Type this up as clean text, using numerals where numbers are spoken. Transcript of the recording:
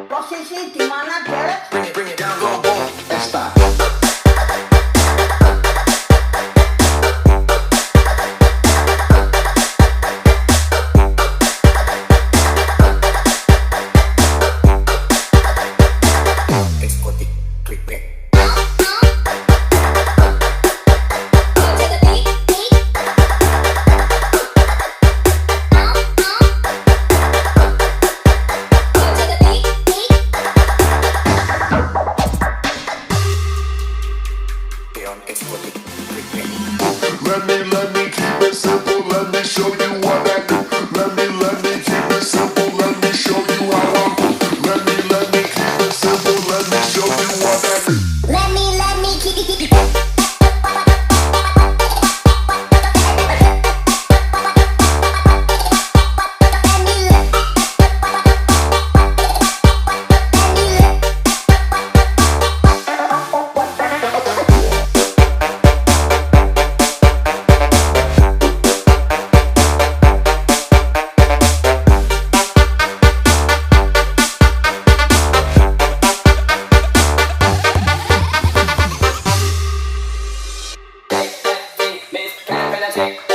Posisi di mana, Dek? Bring it down, boom, boom, and stop. Let me keep it simple, let me show you what I do. Let me keep it simple, let me show you how I move. Let me keep it simple, let me show you what I do. Let me keep it. Take